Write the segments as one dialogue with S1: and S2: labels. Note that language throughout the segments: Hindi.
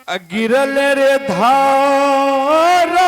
S1: गिरल रे धारा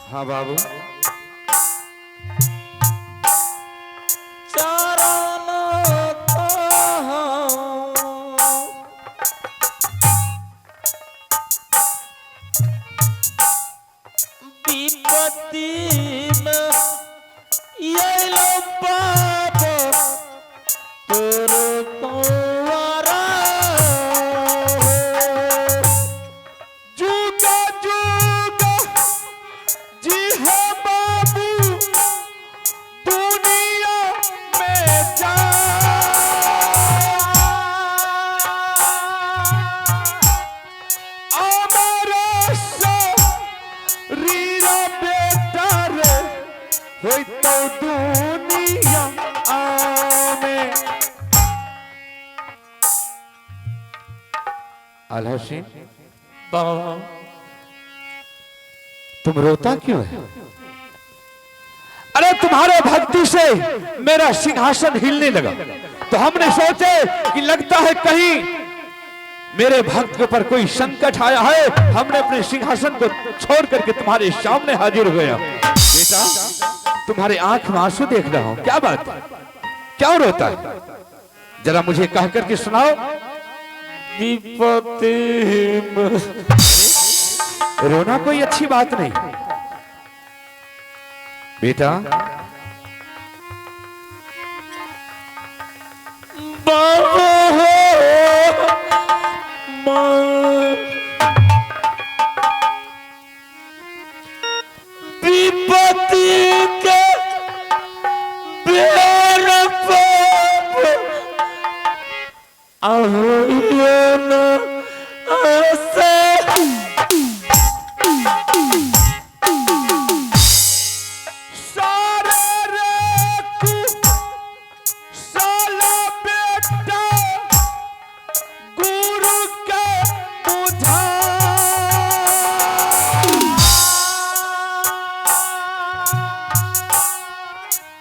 S1: हाँ बाबू
S2: विपत्ति में ये लो बाप तेरे कुंवारा
S1: जुगा जुगा जी है बाबू दुनिया में जा रीरा बेटा रे होई तो दुनिया में अलहसी
S2: बाबा
S1: तुम रोता क्यों है? अरे तुम्हारे भक्ति से मेरा सिंहासन हिलने लगा तो हमने सोचे कि लगता है कहीं मेरे भक्त के ऊपर कोई संकट आया है। हमने अपने सिंहासन को छोड़ करके तुम्हारे सामने हाजिर हो गया। बेटा तुम्हारे आंख में आंसू देख रहा हूं, क्या बात है? क्यों रोता है? जरा मुझे कह करके सुनाओ।
S2: विपत्ति में
S1: रोना कोई अच्छी बात नहीं बेटा।
S2: बाबा विपत्ति के बेर पाप आहोयन आसे
S1: सारे रे तू साला बेटा गुरु के बुझा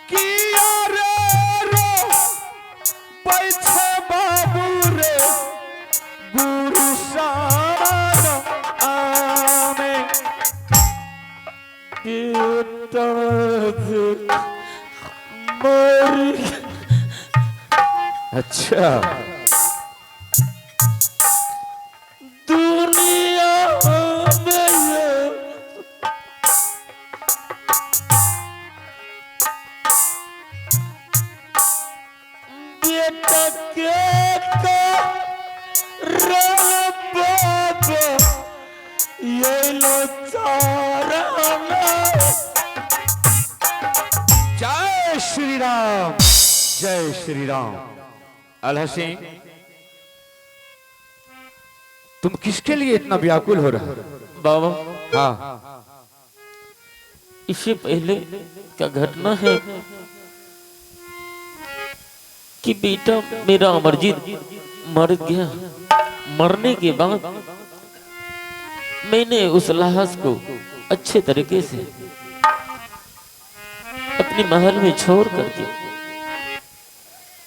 S1: किया रे रो बैठे बाबू रे गुरु सारा आमे
S2: बेटा मर
S1: अच्छा
S2: दुनिया में बेटा के बाप ये लो चाराना।
S1: जय श्री राम, जय श्री राम। अलहसी तुम किसके लिए इतना व्याकुल हो रहा?
S2: बाबा
S1: हाँ
S2: इससे पहले क्या घटना है कि बेटा मेरा अमरजीत मर गया। मरने के बाद मैंने उस लाश को अच्छे तरीके से अपने महल में छोड़ करके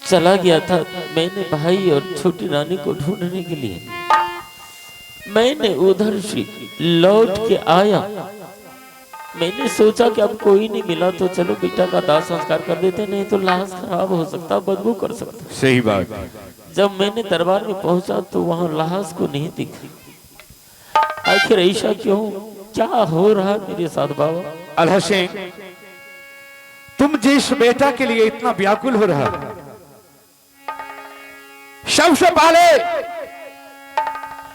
S2: चला गया था। मैंने भाई और छोटी रानी को ढूंढने के लिए मैंने उधर से लौट के आया। मैंने सोचा कि अब कोई नहीं मिला तो चलो बेटा का दाह संस्कार कर देते, नहीं तो लाश खराब हो सकता, बदबू कर सकता।
S1: सही बात।
S2: जब मैंने दरबार में पहुंचा तो वहां लाश को नहीं दिखा। आखिर ऐसा क्यों, क्या हो रहा है मेरे साथ बाबा?
S1: अलहसी तुम जिस बेटा के लिए इतना व्याकुल हो रहा, सबसे पहले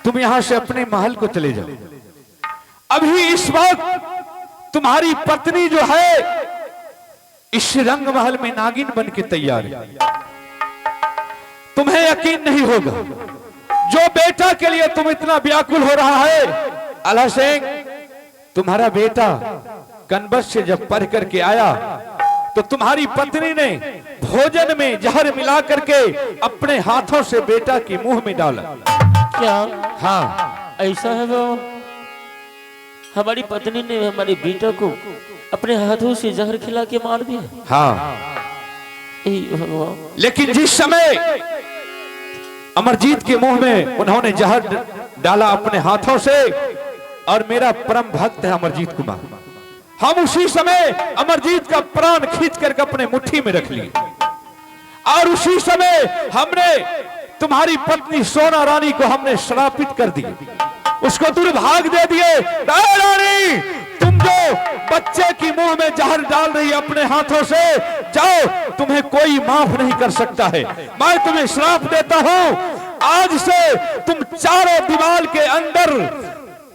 S1: तुम यहां से अपने महल को चले जाओ। अभी इस वक्त तुम्हारी पत्नी जो है इस रंग महल में नागिन बन के तैयार है। तुम्हें यकीन नहीं होगा, जो बेटा के लिए तुम इतना व्याकुल हो रहा है, आला सिंह, तुम्हारा बेटा कनबस से जब पढ़ करके आया तो तुम्हारी पत्नी ने भोजन में जहर मिला करके अपने हाथों से बेटा के मुंह में डाला।
S2: क्या?
S1: हाँ,
S2: ऐसा है बाबा? हमारी पत्नी ने हमारे बेटा को अपने हाथों से जहर खिला के मार दिया?
S1: हाँ।
S2: भगवान।
S1: लेकिन जिस समय अमरजीत के मुंह में उन्होंने जहर डाला अपने हाथों से, और मेरा परम भक्त है अमरजीत कुमार, हम उसी समय अमरजीत का प्राण खींच करके अपने मुट्ठी में रख लिए, और उसी समय हमने तुम्हारी पत्नी सोना रानी को हमने श्रापित कर दिया, उसको दुर्भाग दे दिए। रानी, तुम जो बच्चे की मुंह में जहर डाल रही है अपने हाथों से, जाओ, तुम्हें कोई माफ नहीं कर सकता है। मैं तुम्हें श्राप देता हूं, आज से तुम चारों दीवार के अंदर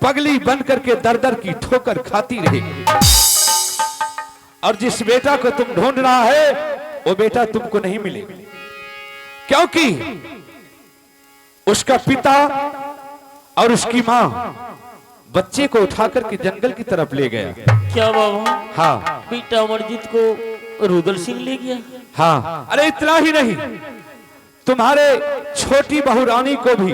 S1: पगली बन करके दर दर की ठोकर खाती रहेगी, और जिस बेटा को तुम ढूंढ रहा है वो बेटा तुमको नहीं मिलेगा, क्योंकि उसका पिता और उसकी मां बच्चे को उठा करके जंगल की तरफ ले गया।
S2: क्या बाबा?
S1: हाँ,
S2: बेटा अमरजीत को रुद्र सिंह ले गया?
S1: हाँ। अरे इतना ही नहीं, तुम्हारे छोटी बहू रानी को भी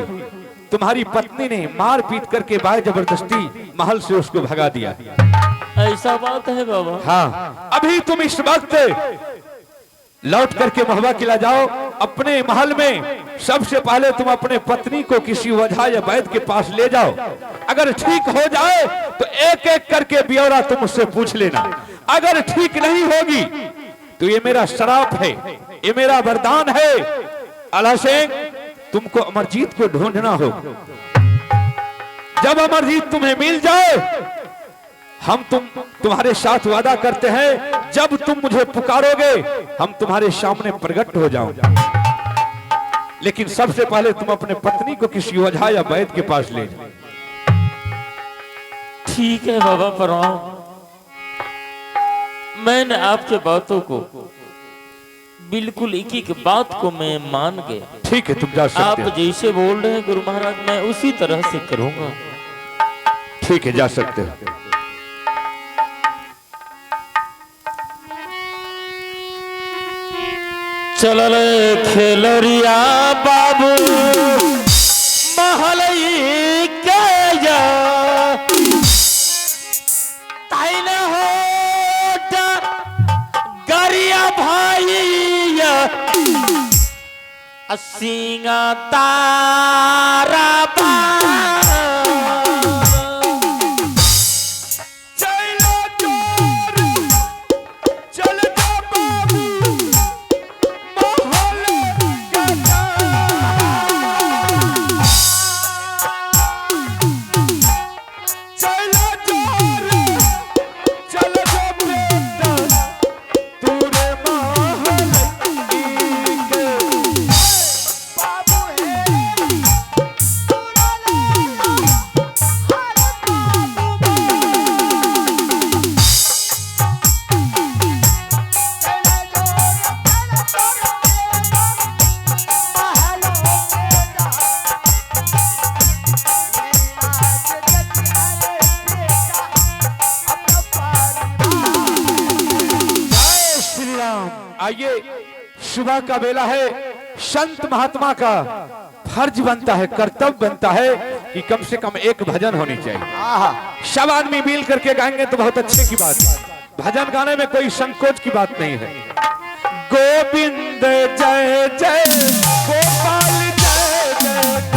S1: तुम्हारी पत्नी ने मार पीट करके बाय जबरदस्ती महल से उसको भगा दिया।
S2: ऐसा बात है बाबा?
S1: हाँ, अभी तुम इस वक्त लौट करके महवा किला जाओ अपने महल में। सबसे पहले तुम अपने पत्नी को किसी वजह या वैद्य के पास ले जाओ, अगर ठीक हो जाए तो एक एक करके ब्यौरा तुम उससे पूछ लेना, अगर ठीक नहीं होगी तो ये मेरा श्राप है, ये मेरा वरदान है। आला सिंह, तुमको अमरजीत को ढूंढना होगा। जब अमरजीत तुम्हें मिल जाए, हम तुम्हारे साथ वादा करते हैं, जब तुम मुझे पुकारोगे हम तुम्हारे सामने प्रकट हो जाओगे, लेकिन सबसे पहले तुम अपने पत्नी को किसी वजह या वैद्य के पास ले जाओ।
S2: ठीक है बाबा, प्रणाम। मैंने आपके बातों को बिल्कुल एक एक बात को मैं मान गया।
S1: ठीक है, तुम जा सकते
S2: आप
S1: हो।
S2: जैसे बोल रहे हैं गुरु महाराज, मैं उसी तरह से करूंगा।
S1: ठीक है, जा सकते हो।
S2: चल खेलरिया बाबू महलई गया ताइले हो गरिया भाईया सिंगा तारा बा
S1: आइए, सुबह का बेला है, संत महात्मा का फर्ज बनता है, कर्तव्य बनता है कि कम से कम एक भजन होनी चाहिए। सब आदमी मिल करके गाएंगे तो बहुत अच्छे की बात है। भजन गाने में कोई संकोच की बात नहीं है। गोविंद जय जय गोपाल जय जय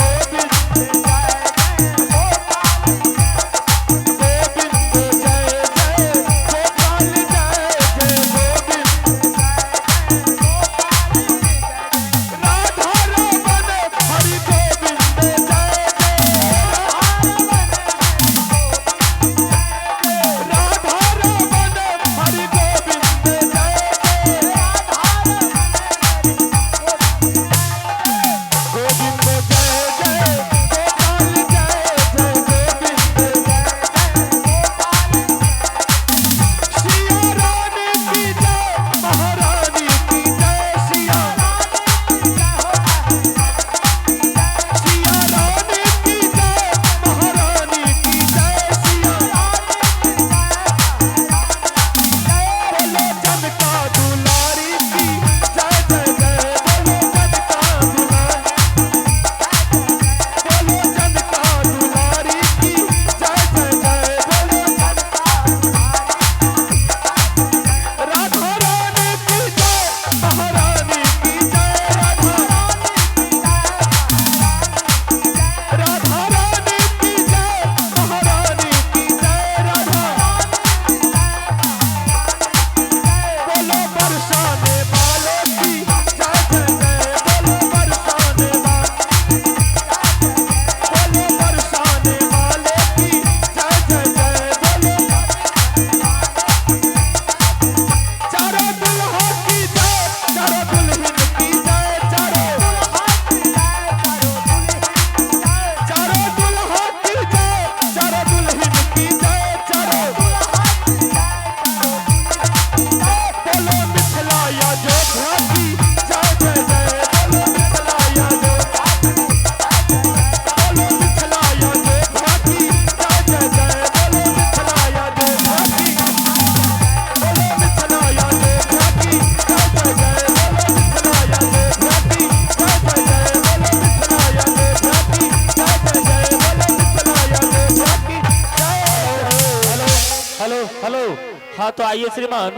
S2: हाँ तो आइए श्रीमान,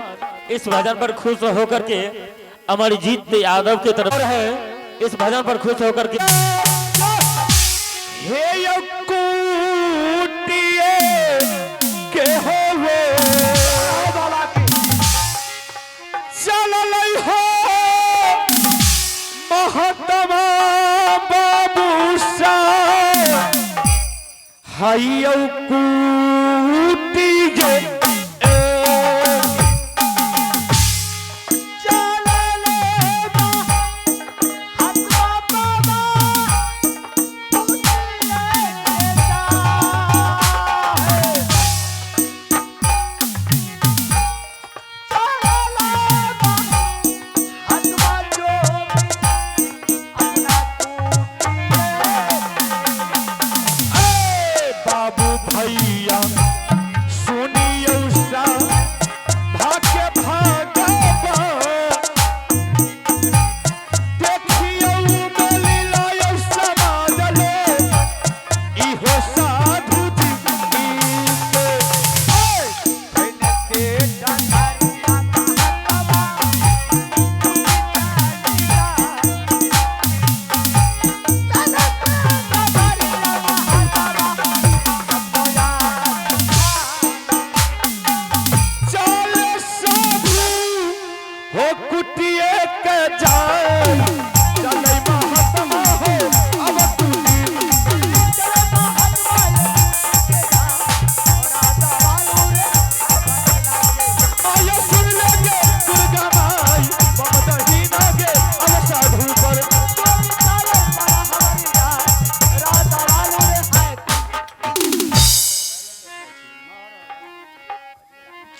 S2: इस भजन पर खुश होकर के हमारी जीत यादव की तरफ है। इस भजन पर खुश होकर के
S1: हे यकुटिए के होवे चललै हो महात्मा बाबू सा हाय यकुटिए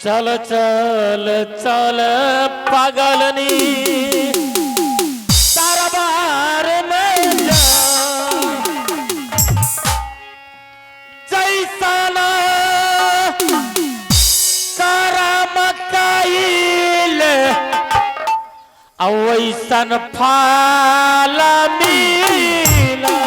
S2: चल चल चल पागलनी दरबार में जा, जैसा ना सारा मकाइल वैसन फाल मिला।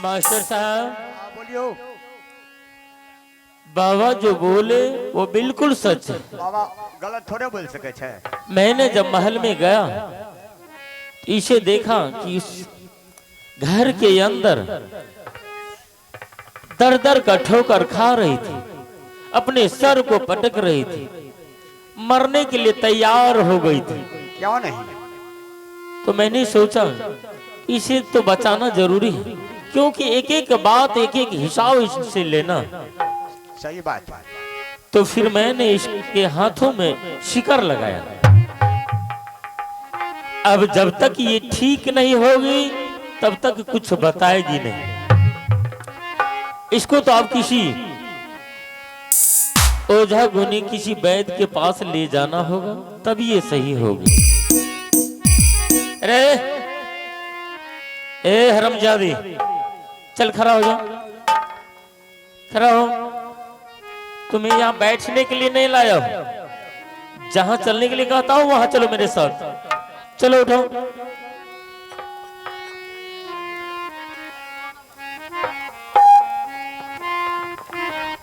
S2: मास्टर साहब
S3: बोलियो
S2: बाबा जो बोले वो बिल्कुल सच है।
S3: बाबा गलत थोड़े बोल सके छे।
S2: मैंने जब महल में गया इसे देखा कि उस घर के अंदर दर दर का ठोकर खा रही थी, अपने सर को पटक रही थी, मरने के लिए तैयार हो गई थी।
S3: क्यों नहीं?
S2: तो मैंने सोचा इसे तो बचाना जरूरी है, क्योंकि एक एक बात एक एक हिसाब इससे लेना।
S3: सही बात।
S2: तो फिर मैंने इसके हाथों में शिकर लगाया। अब जब तक ये ठीक नहीं होगी तब तक कुछ बताएगी नहीं। इसको तो आप किसी ओझा गुनी किसी वैद्य के पास ले जाना होगा, तब ये सही होगी। अरे ए हरमजादी, चल खड़ा हो जा, खड़ा हो। तुम्हें यहाँ बैठने के लिए नहीं लाया हूं, जहां चलने के लिए कहता हूं वहां चलो मेरे साथ। चलो उठो।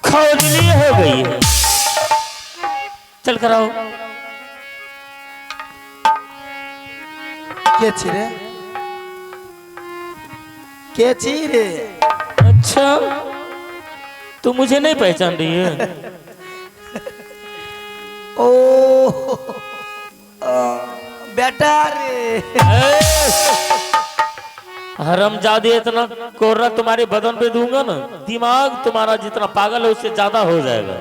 S2: खोजली हो गई है, चल खड़ा हो।
S4: के छिरे? के छिरे?
S2: अच्छा, तू मुझे नहीं पहचान रही है?
S4: ओ बेटा रे।
S2: हरमजादी, इतना कोर्रा तुम्हारे बदन पे दूंगा ना, दिमाग तुम्हारा जितना पागल है उससे ज्यादा हो जाएगा।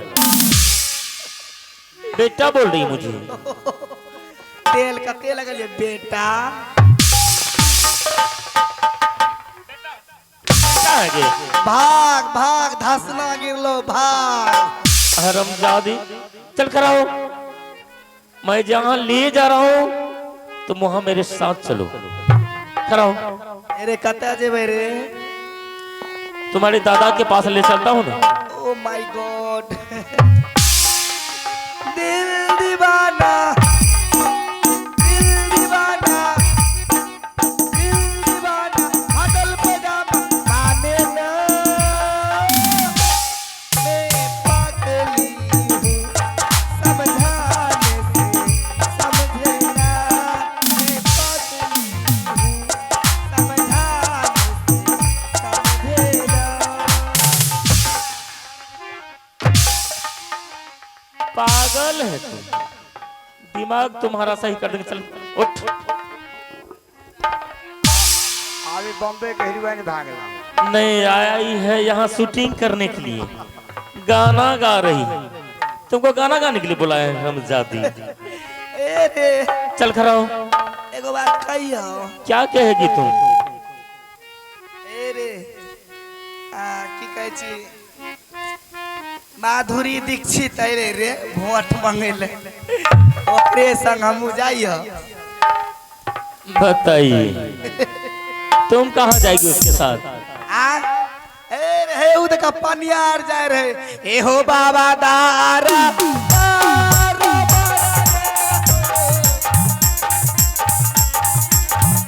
S2: बेटा बोल रही मुझे?
S4: तेल का तेल लगा ले बेटा।
S2: आगे
S4: भाग भाग, धसना गिरलो, भाग।
S2: हरमजादी, चल खड़ा हो। मैं जहां ले जा रहा हूं तुम वहां मेरे साथ चलो। खड़ा हो।
S4: अरे कता जेबे रे?
S2: तुम्हारे दादा के पास ले चलता हूँ ना।
S4: Oh my God. दिल दीवाना, दिल दीवाना, दिल दीवाना, हडल पजामा माने ना। मैं पागली हूँ समझाने से समझे ना। मैं पागली हूँ समझाने से समझे ना।
S2: पागल है तुम, दिमाग तुम्हारा सही कर देंगे। चल उठ।
S3: अभी बॉम्बे के हीरोइन भाग रहा।
S2: नहीं आया ही है यहाँ शूटिंग करने के लिए, गाना गा रही है। तुमको गाना गाने के लिए बुलाया है हम जाती।
S4: ए रे
S2: चल खड़ा हो।
S4: एगो बात कहियो।
S2: क्या कहेगी तुम?
S4: ए रे की कहै छी, माधुरी दीक्षित अरे रे वोट मंगेले, ओकरे संग हमू जाइयो।
S2: बताइए तुम कहाँ जाएगी उसके साथ?
S4: आ ए रे उ देखा पनियार जाय रहे। ए हो बाबा दारा दारा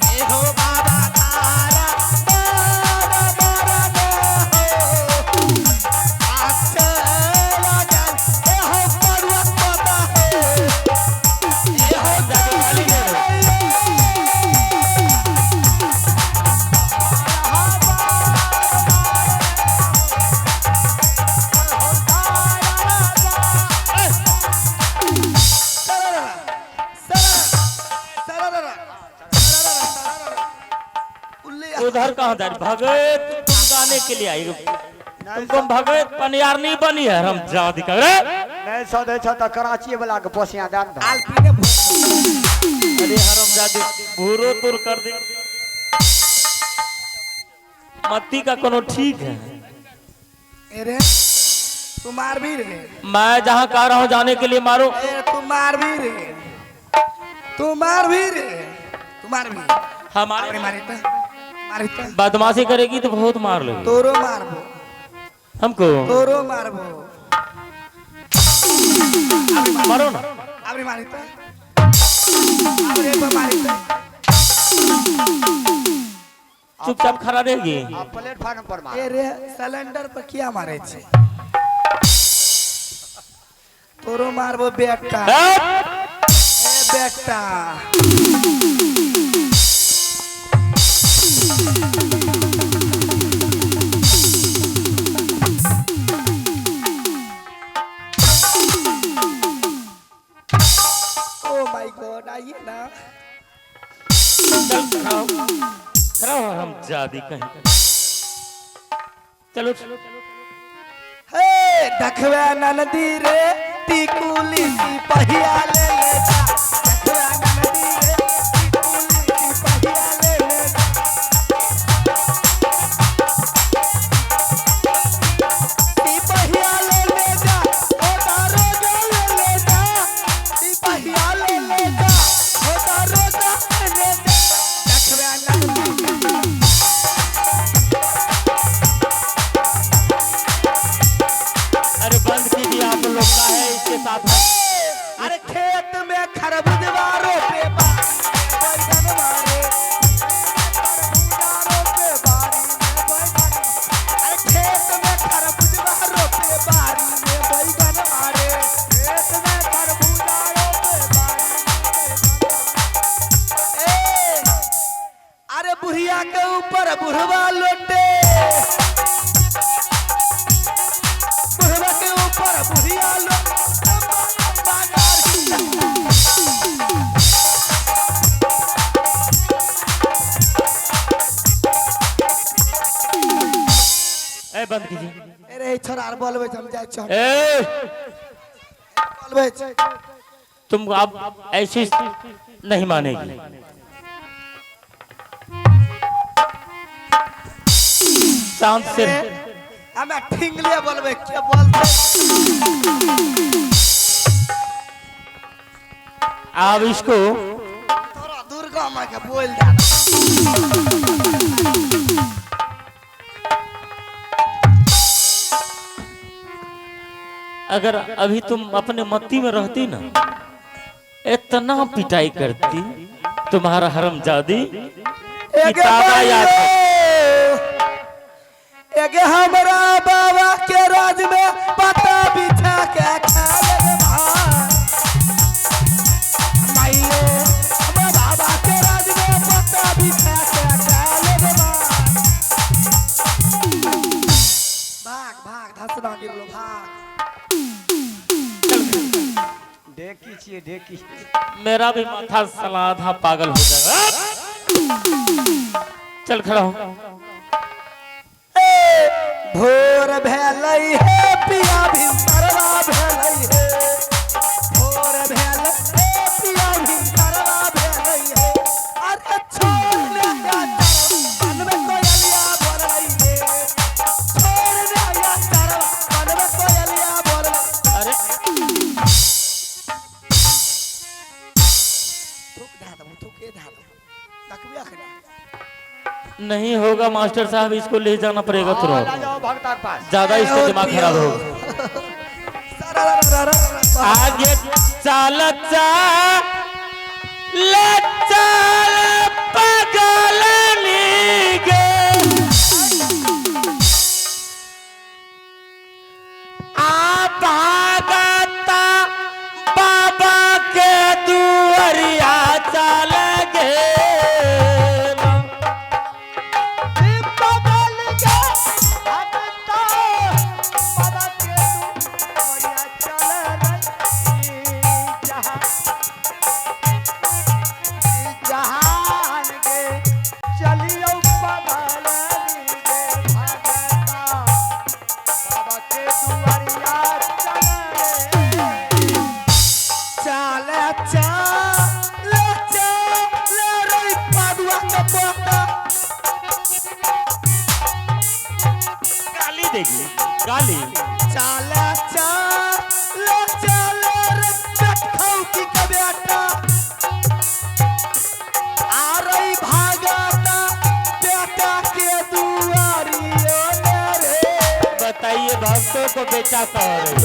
S4: ए हो बाबा दारा दारा दारा अच्छा लगा। ए हो पर्वत माता ए हो जगवाली
S2: उधर कहाँ जा रही? भगत तुम गाने के लिए आई, तुमको भगत पनियार नहीं बनी है हम जाती कर।
S3: नहीं सौदे छ तो कराची वाला के पोसिया दान दा।
S4: आलपीने
S2: अरे हरम जादी भूरो तुर कर दे। मत्ती का कोनो ठीक है?
S4: अरे तू मार भी रे।
S2: मैं जहाँ कह रहा हूँ जाने के लिए मारो।
S4: ए तू मार भी रे, तू मार भी रे, तू मार भी।
S2: हमारे
S4: मारी तो मारी तो
S2: बदमाशी करेगी तो बहुत मार लोगी।
S4: तोरो मारबो,
S2: हमको
S4: तोरो मारबो।
S2: मारो ना।
S4: अबरी मारी तो अबरी पे मारी तो।
S2: चुपचाप खड़ा रहेगी।
S3: आप प्लेटफार्म पर मार।
S4: ए रे सिलेंडर पर किया मारे छे? तोरो मारबो बेटा। ए बेटा ओ माय गॉड आइए ना।
S2: चल खड़ा हो। खड़ा हो हम जादी कहीं। चलो
S4: हे दखवा नदी रे टिकुली सिपहिया ले ले जा। दखवा नदी रे टिकुली सिपहिया ले ले जा। सिपहिया ले ले जा, ओ दारो ले ले जा। सिपहिया ले ले जा, ओ दारो ले ले जा। दखवा नदी
S2: अरे बंद कीजिए आप लोग का है इसके साथ।
S4: अरे खेत में खरबूजा रोपे बैगन मारे, खरबूजा रोपे बारी में बैगन। अरे खेत में खरबूजा रोपे बारी में बैगन मारे, खेत में खरबूजा रोपे बारी में बैगन। ए अरे बुढ़िया के ऊपर बुढ़वा लोटे, बुढ़वा के ऊपर बुढ़िया लोटे।
S2: ए बंद कीजिए।
S4: अरे छोरा आर बोलबे हम जाय छ।
S2: ए
S4: बोलबे
S2: तुम आप ऐसी नहीं मानेगी। शांत से
S4: हमें ठिंगलिया बोलबे क्या बोलते।
S2: आप इसको
S4: थोड़ा
S3: मैं के बोल दे
S2: अगर अभी तुम अपने मत्ती में रहती ना, इतना पिटाई करती तुम्हारा हरमजादी किताबा याद है।
S4: एगे हमरा बाबा के राज में पता बिछा के खा ले माइयो, हमरा बाबा के राज में पता बिछा के खा ले भाग भाग धसना गिरलो भाग।
S3: देखी छिए देखी
S2: मेरा भी माथा सलाधा पागल हो जाएगा। चल खड़ा हो।
S4: भोर भेलई है पिया भिनसरवा भेलई है, भोर भेलई है पिया भिनसरवा भेलई है। अरे छोड़ ले या तरवा मन में कोयलिया बोल रही है, छोड़ ले या तरवा मन में कोयलिया बोल रही।
S2: अरे
S4: थूक धा दो तकबिया खड़ा
S2: नहीं होगा मास्टर साहब, इसको ले जाना पड़ेगा
S3: ला
S2: तुरंत।
S3: जाओ भक्ता के पास
S2: ज्यादा इसका दिमाग खराब होगा। आगे चल चल पागल नीगे आ भागता बाबा के दुआरिया चल गे। गाली देगी गाली।
S4: चाला चाला चाला रे चटखाऊ की बेटा आ रही भागता बेटा के दुआरियों रे।
S2: बताइए भक्तों को बेचा कह रही।